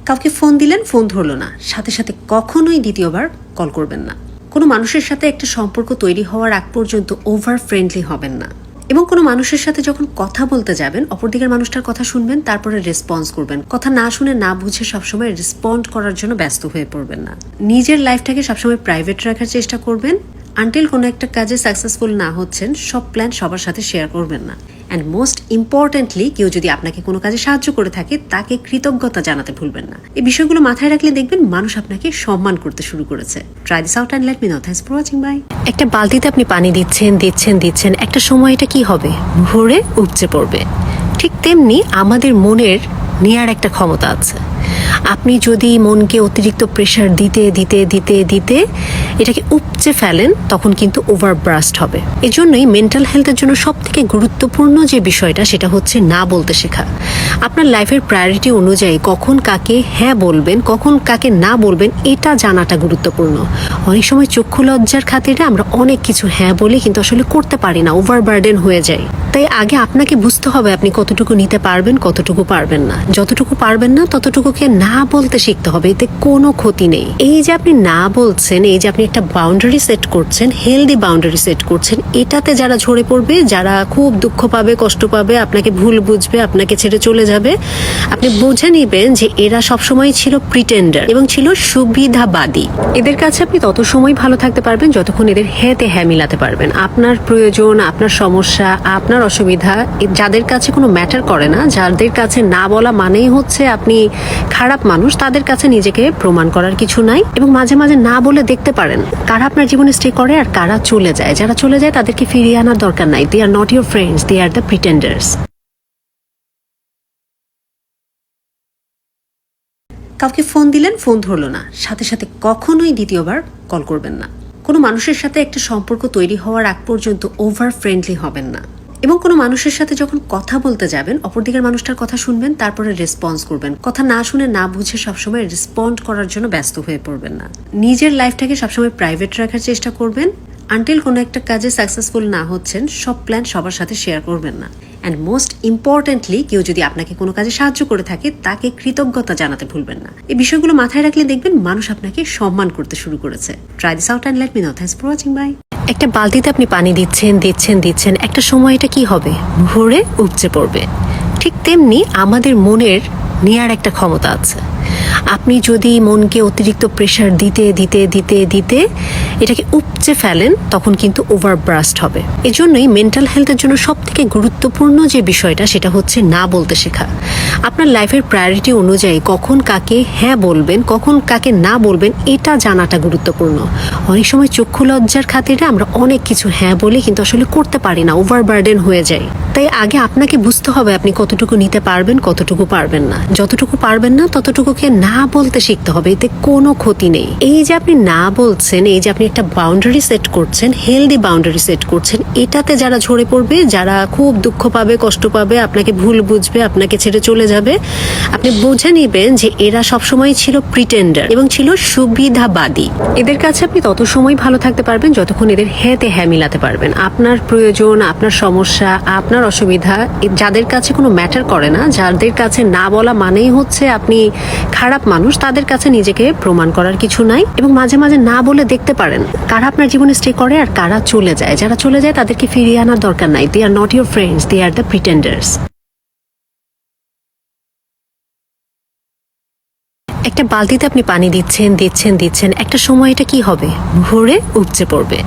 কাউকে ফোন দিলেন, ফোন ধরলো না, সাথে সাথে কখনোই দ্বিতীয়বার কল করবেন না। কোনো মানুষের সাথে একটা সম্পর্ক তৈরি হওয়ার আগ পর্যন্ত ওভার ফ্রেন্ডলি হবেন না। এবং কোনো মানুষের সাথে যখন কথা বলতে যাবেন, অপরদিকের মানুষটার কথা শুনবেন, তারপরে রেসপন্স করবেন। কথা না শুনে না বুঝে সবসময় রেসপন্ড করার জন্য ব্যস্ত হয়ে পড়বেন না। নিজের লাইফটাকে সবসময় প্রাইভেট রাখার চেষ্টা করবেন। আনটিল কোনো একটা কাজে সাকসেসফুল না হচ্ছেন, সব প্ল্যান সবার সাথে শেয়ার করবেন না। অ্যান্ড মোস্ট ইম্পর্টেন্টলি, কেউ যদি আপনাকে কোনো কাজে সাহায্য করে থাকে, তাকে কৃতজ্ঞতা জানাতে ভুলবেন না। এই বিষয়গুলো মাথায় রাখলে দেখবেন মানুষ আপনাকে সম্মান করতে শুরু করেছে। Try this out and let me know. Thanks for watching. Bye. একটা বালতিতে আপনি পানি দিচ্ছেন, একটা সময় এটা কি হবে, ভরে উপচে পড়বে। ঠিক তেমনি আমাদের মনের নেয়ার একটা ক্ষমতা আছে। আপনি যদি মনকে অতিরিক্ত প্রেশার দিতে দিতে দিতে দিতে এটাকে উপচে ফেলেন, তখন কিন্তু ওভারব্রাস্ট হবে। এজন্যই মেন্টাল হেলথের জন্য সবথেকে গুরুত্বপূর্ণ যে বিষয়টা, সেটা হচ্ছে না বলতে শেখা। আপনার লাইফের প্রায়োরিটি অনুযায়ী কখন কাকে হ্যাঁ বলবেন, কখন কাকে না বলবেন, এটা জানাটা গুরুত্বপূর্ণ। অনেক সময় চক্ষু লজ্জার খাতিরে আমরা অনেক কিছু হ্যাঁ বলি, কিন্তু আসলে করতে পারি না, ওভারবার্ডেন হয়ে যায়। তাই আগে আপনাকে বুঝতে হবে আপনি কতটুকু নিতে পারবেন, কতটুকু পারবেন না। যতটুকু পারবেন না ততটুকুকে না বলতে শিখতে হবে, এতে কোনো ক্ষতি নেই। এই যে আপনি না বলছেন, এই যে আপনি একটা বাউন্ডারি সেট করছেন, হেলদি বাউন্ডারি সেট করছেন, এটাতে যারা ঝরে পড়বে, যারা খুব দুঃখ পাবে, কষ্ট পাবে, আপনাকে ভুল বুঝবে, আপনাকে ছেড়ে চলে যাবে, আপনি বুঝে নিবেন যে এরা সবসময় ছিল প্রিটেন্ডার এবং ছিল সুবিধাবাদী। এদের কাছে আপনি তত সময় ভালো থাকতে পারবেন যতক্ষণ এদের হ্যাঁতে হ্যাঁ মিলাতে পারবেন। আপনার প্রয়োজন, আপনার সমস্যা, আপনার অসুবিধা যাদের কাছে কোনো ম্যাটার করে না, যাদের কাছে না বলা মানেই হচ্ছে আপনি খারাপ মানুষ, তাদের কাছে নিজেকে প্রমাণ করার কিছু নাই। এবং মাঝে মাঝে না বলে দেখতে পারেন কারা আপনার জীবনে স্টে করে আর কারা চলে যায়। যারা চলে যায় তাদেরকে ফিরিয়ে আনার দরকার নাই। They are not your friends, they are the pretenders. কাউকে ফোন দিলেন, ফোন ধরলো না, সাথে সাথে কখনোই দ্বিতীয়বার কল করবেন না। কোনো মানুষের সাথে একটা সম্পর্ক তৈরি হওয়ার আগ পর্যন্ত ওভার ফ্রেন্ডলি হবেন না। এবং কোনো মানুষের সাথে যখন কথা বলতে যাবেন, অপরদিকের মানুষটার কথা শুনবেন, তারপরে রেসপন্স করবেন। কথা না শুনে না বুঝে সবসময় রেসপন্ড করার জন্য ব্যস্ত হয়ে পড়বেন না। নিজের লাইফটাকে সবসময় প্রাইভেট রাখার চেষ্টা করবেন। আনটিল কোনো একটা কাজে সাকসেসফুল না হচ্ছেন, সব প্ল্যান সবার সাথে শেয়ার করবেন না। অ্যান্ড মোস্ট ইম্পর্টেন্টলি, কেউ যদি আপনাকে কোনো কাজে সাহায্য করে থাকে, তাকে কৃতজ্ঞতা জানাতে ভুলবেন না। এই বিষয়গুলো মাথায় রাখলে দেখবেন মানুষ আপনাকে সম্মান করতে শুরু করেছে। Try this out and let me know. Thanks for watching. Bye. একটা বালতিতে আপনি পানি দিচ্ছেন, একটা সময় এটা কি হবে, ভরে উপচে পড়বে। ঠিক তেমনি আমাদের মনের নেয়ার একটা ক্ষমতা আছে। আপনি যদি মনকে অতিরিক্ত প্রেশার দিতে দিতে দিতে দিতে এটাকে উপচে ফেলেন, তখন কিন্তু ওভারব্রাস্ট হবে। এজন্যই মেন্টাল হেলথের জন্য সবথেকে গুরুত্বপূর্ণ যে বিষয়টা, সেটা হচ্ছে না বলতে শেখা। আপনার লাইফের প্রায়োরিটি অনুযায়ী কখন কাকে হ্যাঁ বলবেন, কখন কাকে না বলবেন, এটা জানাটা গুরুত্বপূর্ণ। অনেক সময় চক্ষু লজ্জার খাতিরে আমরা অনেক কিছু হ্যাঁ বলি, কিন্তু আসলে করতে পারি না, ওভারবার্ডেন হয়ে যায়। তাই আগে আপনাকে বুঝতে হবে আপনি কতটুকু নিতে পারবেন, কতটুকু পারবেন না। যতটুকু পারবেন না ততটুকুকে না বলতে শিখতে হবে, এতে কোনো ক্ষতি নেই। এই যে আপনি না বলছেন, এই যে আপনি একটা বাউন্ডারি সেট করছেন, হেলদি বাউন্ডারি সেট করছেন, এটাতে যারা ঝরে পড়বে, যারা খুব দুঃখ পাবে, কষ্ট পাবে, আপনাকে ভুল বুঝবে, আপনাকে ছেড়ে চলে যাবে, আপনি বুঝে নিবেন যে এরা সবসময় ছিল প্রিটেন্ডার এবং ছিল সুবিধাবাদী। এদের কাছে আপনি তত সময় ভালো থাকতে পারবেন যতক্ষণ এদের হ্যাঁতে হ্যাঁ মিলাতে পারবেন। আপনার প্রয়োজন, আপনার সমস্যা, আপনার অসুবিধা যাদের কাছে কোনো ম্যাটার করে না, যাদের কাছে না বলা মানেই হচ্ছে আপনি খারাপ মানুষ, তাদের কাছে নিজেকে প্রমাণ করার কিছু নাই। এবং মাঝে মাঝে না বলে দেখতে পারেন কারা আপনার জীবনে স্টে করে আর কারা চলে যায়। যারা চলে যায় তাদেরকে ফিরিয়ে আনার দরকার নাই। They are not your friends, they are the pretenders. একটা বালতিতে আপনি পানি দিচ্ছেন, একটা সময় এটা কি হবে, ভরে উপচে পড়বে।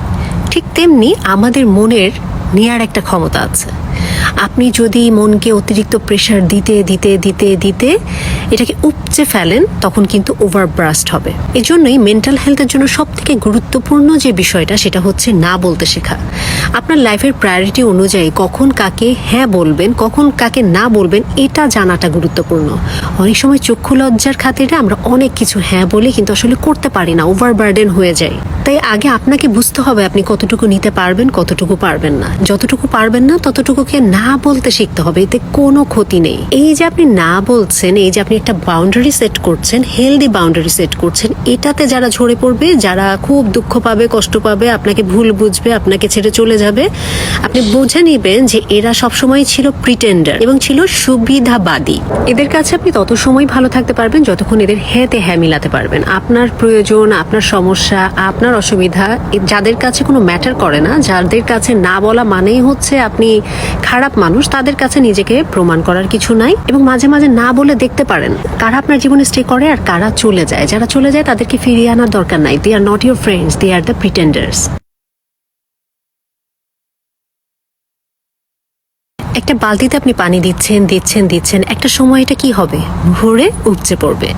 ঠিক তেমনি আমাদের মনের নেয়ার একটা ক্ষমতা আছে। আপনি যদি মনকে অতিরিক্ত প্রেশার দিতে দিতে দিতে দিতে এটাকে উপচে ফেলেন, তখন কিন্তু ওভারব্রাস্ট হবে। এজন্যই মেন্টাল হেলথের জন্য সবথেকে গুরুত্বপূর্ণ যে বিষয়টা, সেটা হচ্ছে না বলতে শেখা। আপনার লাইফের প্রায়োরিটি অনুযায়ী কখন কাকে হ্যাঁ বলবেন, কখন কাকে না বলবেন, এটা জানাটা গুরুত্বপূর্ণ। অনেক সময় চক্ষু লজ্জার খাতিরে আমরা অনেক কিছু হ্যাঁ বলি, কিন্তু আসলে করতে পারি না, ওভারবার্ডেন হয়ে যায়। তাই আগে আপনাকে বুঝতে হবে আপনি কতটুকু নিতে পারবেন, কতটুকু পারবেন না। যতটুকু পারবেন না ততটুকুকে না বলতে শিখতে হবে, এতে কোনো ক্ষতি নেই। এই যে আপনি না বলছেন, এই যে আপনি একটা বাউন্ডারি সেট করছেন, হেলদি বাউন্ডারি সেট করছেন, এটাতে যারা ঝরে পড়বে, যারা খুব দুঃখ পাবে, কষ্ট পাবে, আপনাকে ভুল বুঝবে, আপনাকে ছেড়ে চলে যাবে, আপনি বুঝে নিবেন যে এরা সবসময় ছিল প্রিটেন্ডার এবং ছিল সুবিধাবাদী। এদের কাছে আপনি তত সময় ভালো থাকতে পারবেন যতক্ষণ এদের হ্যাঁতে হ্যাঁ মিলাতে পারবেন। আপনার প্রয়োজন, আপনার সমস্যা, আপনার অসুবিধা যাদের কাছে কোনো ম্যাটার করে না, যাদের কাছে না বলা মানেই হচ্ছে আপনি খারাপ মানুষ, তাদের কাছে নিজেকে প্রমাণ করার কিছু নাই। এবং মাঝে মাঝে না বলে দেখতে পারেন কারা আপনার জীবনে স্টে করে আর কারা চলে যায়। যারা চলে যায় তাদেরকে ফিরিয়ে আনার দরকার নাই। They are not your friends, they are the pretenders. একটা বালতিতে আপনি পানি দিচ্ছেন, দিচ্ছেন, দিচ্ছেন, একটা সময় এটা কি হবে? ভরে উপচে পড়বে।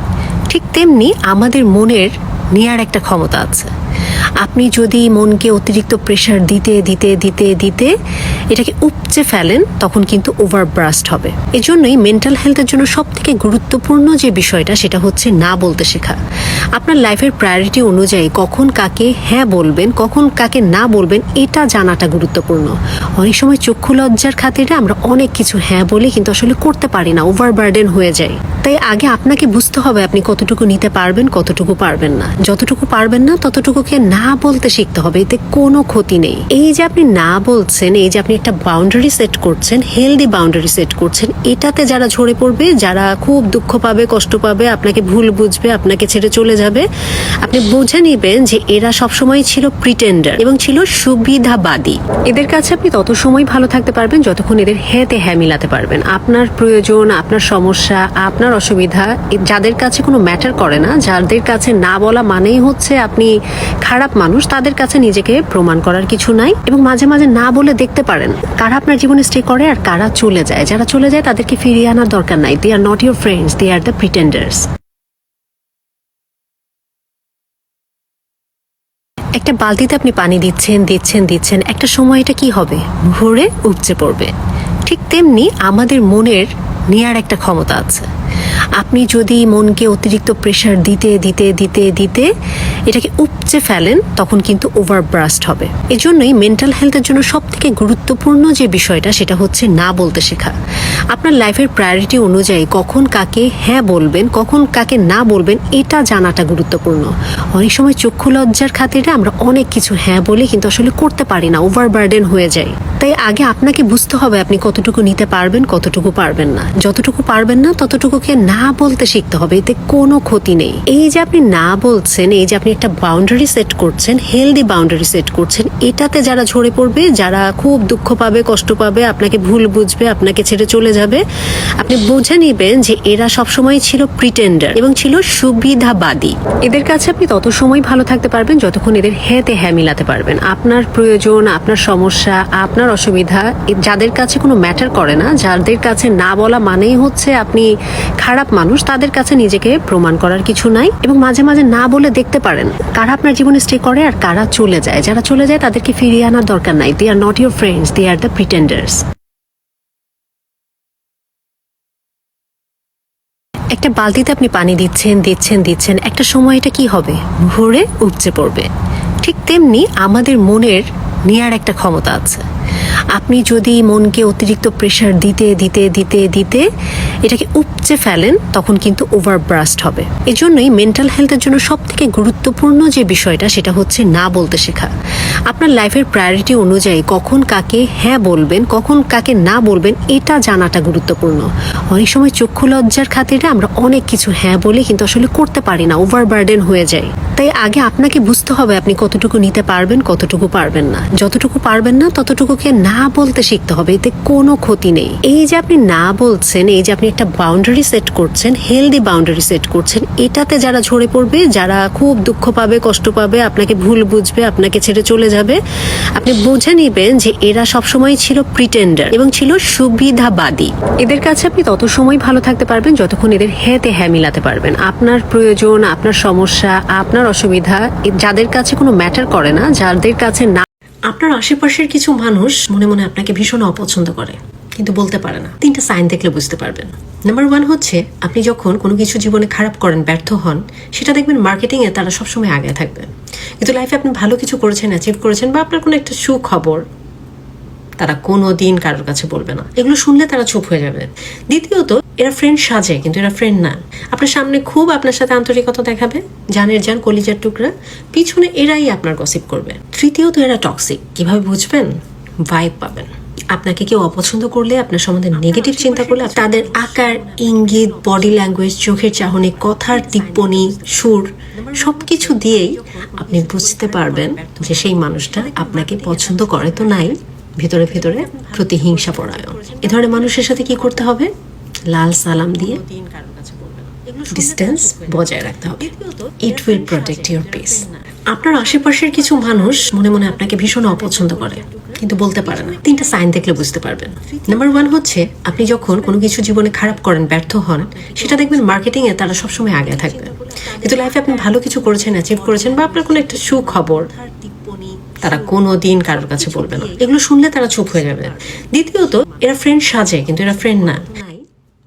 ঠিক তেমনি আমাদের মনের নেয়ার একটা ক্ষমতা আছে। আপনি যদি মনকে অতিরিক্ত প্রেশার দিতে দিতে দিতে দিতে এটাকে উপচে ফেলেন, তখন কিন্তু ওভারব্রাস্ট হবে। এজন্যই মেন্টাল হেলথের জন্য সব থেকে গুরুত্বপূর্ণ যে বিষয়টা, সেটা হচ্ছে না বলতে শেখা। আপনার লাইফের প্রায়োরিটি অনুযায়ী কখন কাকে হ্যাঁ বলবেন, কখন কাকে না বলবেন, এটা জানাটা গুরুত্বপূর্ণ। অনেক সময় চক্ষু লজ্জার খাতিরে আমরা অনেক কিছু হ্যাঁ বলি, কিন্তু আসলে করতে পারি না, ওভারবার্ডেন হয়ে যায়। তাই আগে আপনাকে বুঝতে হবে আপনি কতটুকু নিতে পারবেন, কতটুকু পারবেন না। যতটুকু পারবেন না ততটুকুকে না বলতে শিখতে হবে, এতে কোনো ক্ষতি নেই। এই যে আপনি না বলছেন, এই যে আপনি একটা বাউন্ডারি সেট করছেন, হেলদি বাউন্ডারি সেট করছেন, এটাতে যারা ঝরে পড়বে, যারা খুব দুঃখ পাবে, কষ্ট পাবে, আপনাকে ভুল বুঝবে, আপনাকে ছেড়ে চলে যাবে, আপনি বুঝে নিবেন যে এরা সবসময় ছিল প্রিটেন্ডার এবং ছিল সুবিধাবাদী। এদের কাছে আপনি তত সময় ভালো থাকতে পারবেন যতক্ষণ এদের হ্যাঁতে হ্যাঁ মিলাতে পারবেন। আপনার প্রয়োজন, আপনার সমস্যা, আপনার অসুবিধা যাদের কাছে কোনো ম্যাটার করে না, যাদের কাছে না বলা মানেই হচ্ছে আপনি খারাপ মানুষ, তাদের কাছে নিজেকে প্রমাণ করার কিছু নাই। এবং মাঝে মাঝে না বলে দেখতে পারেন কারা আপনার জীবনে স্টে করে আর কারা চলে যায়। যারা চলে যায় তাদেরকে ফিরিয়ে আনার দরকার নাই। They are not your friends, they are the pretenders. একটা বালতিতে আপনি পানি দিচ্ছেন, দিচ্ছেন, দিচ্ছেন, একটা সময় এটা কি হবে? ভরে উপচে পড়বে। ঠিক তেমনি আমাদের মনের নেয়ার একটা ক্ষমতা আছে। আপনি যদি মনকে অতিরিক্ত প্রেশার দিতে দিতে দিতে দিতে এটাকে উপচে ফেলেন, তখন কিন্তু ওভারব্রাস্ট হবে। এজন্যই মেন্টাল হেলথের জন্য সব থেকে গুরুত্বপূর্ণ যে বিষয়টা, সেটা হচ্ছে না বলতে শেখা। আপনার লাইফের প্রায়োরিটি অনুযায়ী কখন কাকে হ্যাঁ বলবেন, কখন কাকে না বলবেন, এটা জানাটা গুরুত্বপূর্ণ। অনেক সময় চক্ষু লজ্জার খাতিরে আমরা অনেক কিছু হ্যাঁ বলি, কিন্তু আসলে করতে পারি না, ওভারবার্ডেন হয়ে যায়। তাই আগে আপনাকে বুঝতে হবে আপনি কতটুকু নিতে পারবেন, কতটুকু পারবেন না। যতটুকু পারবেন না ততটুকুকে না বলতে শিখতে হবে, এতে কোনো ক্ষতি নেই। এই যে আপনি না বলছেন, এই যে আপনি একটা বাউন্ডারি সেট করছেন, হেলদি বাউন্ডারি সেট করছেন, এটাতে যারা ঝরে পড়বে, যারা খুব দুঃখ পাবে, কষ্ট পাবে, আপনাকে ভুল বুঝবে, আপনাকে ছেড়ে চলে যাবে, আপনি বুঝে নিবেন যে এরা সবসময় ছিল প্রিটেন্ডার এবং ছিল সুবিধাবাদী। এদের কাছে আপনি তত সময় ভালো থাকতে পারবেন যতক্ষণ এদের হ্যাঁতে হ্যাঁ মিলাতে পারবেন। আপনার প্রয়োজন, আপনার সমস্যা, আপনার অসুবিধা যাদের কাছে কোনো ম্যাটার করে না, যাদের কাছে না বলা মানেই হচ্ছে আপনি খারাপ মানুষ, তাদের কাছে নিজেকে প্রমাণ করার কিছু নাই। এবং মাঝে মাঝে না বলে দেখতে পারেন কারা আপনার জীবনে স্টে করে আর কারা চলে যায়। যারা চলে যায় তাদেরকে ফিরিয়ে আনার দরকার নাই। They are not your friends, they are the pretenders. একটা বালতিতে আপনি পানি দিচ্ছেন, দিচ্ছেন, দিচ্ছেন, একটা সময় এটা কি হবে? ভরে উপচে পড়বে। ঠিক তেমনি আমাদের মনের নেয়ার একটা ক্ষমতা আছে। আপনি যদি মনকে অতিরিক্ত প্রেশার দিতে দিতে দিতে দিতে এটাকে উপচে ফেলেন, তখন কিন্তু ওভারব্রাস্ট হবে। এজন্যই মেন্টাল হেলথের জন্য সব থেকে গুরুত্বপূর্ণ যে বিষয়টা, সেটা হচ্ছে না বলতে শেখা। আপনার লাইফের প্রায়োরিটি অনুযায়ী কখন কাকে হ্যাঁ বলবেন, কখন কাকে না বলবেন, এটা জানাটা গুরুত্বপূর্ণ। অনেক সময় চক্ষু লজ্জার খাতিরে আমরা অনেক কিছু হ্যাঁ বলি, কিন্তু আসলে করতে পারি না, ওভারবার্ডেন হয়ে যায়। তাই আগে আপনাকে বুঝতে হবে আপনি কতটুকু নিতে পারবেন, কতটুকু পারবেন না। যতটুকু পারবেন না ততটুকুকে না বলতে শিখতে হবে, এতে কোনো ক্ষতি নেই। এই যে আপনি না বলছেন, এই যে আপনি একটা বাউন্ডারি সেট করছেন, হেলদি বাউন্ডারি সেট করছেন, এটাতে যারা ঝরে পড়বে, যারা খুব দুঃখ পাবে, কষ্ট পাবে, আপনাকে ভুল বুঝবে, আপনাকে ছেড়ে চলে যাবে, আপনি বুঝে নিবেন যে এরা সবসময় ছিল প্রিটেন্ডার এবং ছিল সুবিধাবাদী। এদের কাছে আপনি তত সময় ভালো থাকতে পারবেন যতক্ষণ এদের হ্যাঁতে হ্যাঁ মিলাতে পারবেন। আপনার প্রয়োজন, আপনার সমস্যা, আপনার অসুবিধা যাদের কাছে কোনো ম্যাটার করে না, যাদের কাছে না। আপনার আশেপাশের কিছু মানুষ মনে মনে আপনাকে ভীষণ অপছন্দ করে, কিন্তু বলতে পারে না। 3টা সাইন দেখলে বুঝতে পারবেন। নাম্বার 1 হচ্ছে আপনি যখন কোনো কিছু জীবনে খারাপ করেন, ব্যর্থ হন, সেটা দেখবেন মার্কেটিংয়ে তারা সবসময় আগে থাকবে। কিন্তু লাইফে আপনি ভালো কিছু করেছেন, অ্যাচিভ করেছেন, বা আপনার কোনো একটা সুখবর, তারা কোনো দিন কারোর কাছে বলবে না। এগুলো শুনলে তারা চুপ হয়ে যাবে। দ্বিতীয়ত, এরা ফ্রেন্ড সাজে কিন্তু এরা ফ্রেন্ড না। আপনার সামনে খুব আপনার সাথে আন্তরিকতা দেখাবে, জানের জান, কলিজার টুকরা, পিছনে এরাই আপনার গসিপ করবে। তৃতীয়ত, এরা টক্সিক। কিভাবে বুঝবেন? ভাইব পাবেন। আপনাকে কেউ অপছন্দ করলে, আপনার সম্বন্ধে নেগেটিভ চিন্তা করলে, তাদের আকার, ইঙ্গিত, বডি ল্যাঙ্গুয়েজ, চোখের চাহনি, কথার টিপ্পনি, সুর, সবকিছু দিয়েই আপনি বুঝতে পারবেন যে সেই মানুষটা আপনাকে পছন্দ করে তো নাই, ভেতরে ভেতরে প্রতিহিংসা পরায়ণ। এ ধরনের মানুষের সাথে কি করতে হবে? লাল সালাম দিয়ে ডিস্টেন্স বজায় রাখতে হবে। It will protect your piece. আপনার আশেপাশের কিছু মানুষ মনে মনে আপনাকে ভীষণ অপছন্দ করে কিন্তু বলতে পারে না। 3টা সাইন দেখলে বুঝতে পারবেন। নাম্বার 1 হচ্ছে আপনি যখন কোনো কিছু জীবনে খারাপ করেন, ব্যর্থ হন, সেটা দেখবেন মার্কেটিংয়ে তারা সবসময় আগে থাকবে। কিন্তু লাইফে আপনি ভালো কিছু করেছেন, অ্যাচিভ করেছেন, বা আপনার কোনো একটা সুখবর, তারা কোনো দিন কারোর কাছে বলবে না। এগুলো শুনলে তারা চুপ হয়ে যাবে। দ্বিতীয়ত, এরা ফ্রেন্ড সাজে কিন্তু এরা ফ্রেন্ড না।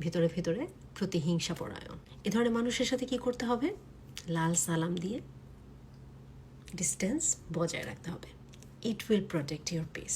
ভেতরে ভেতরে প্রতিহিংসা পরায়ণ। এ ধরনের মানুষের সাথে কি করতে হবে? লাল সালাম দিয়ে ডিস্টেন্স বজায় রাখতে হবে। It will protect your piece.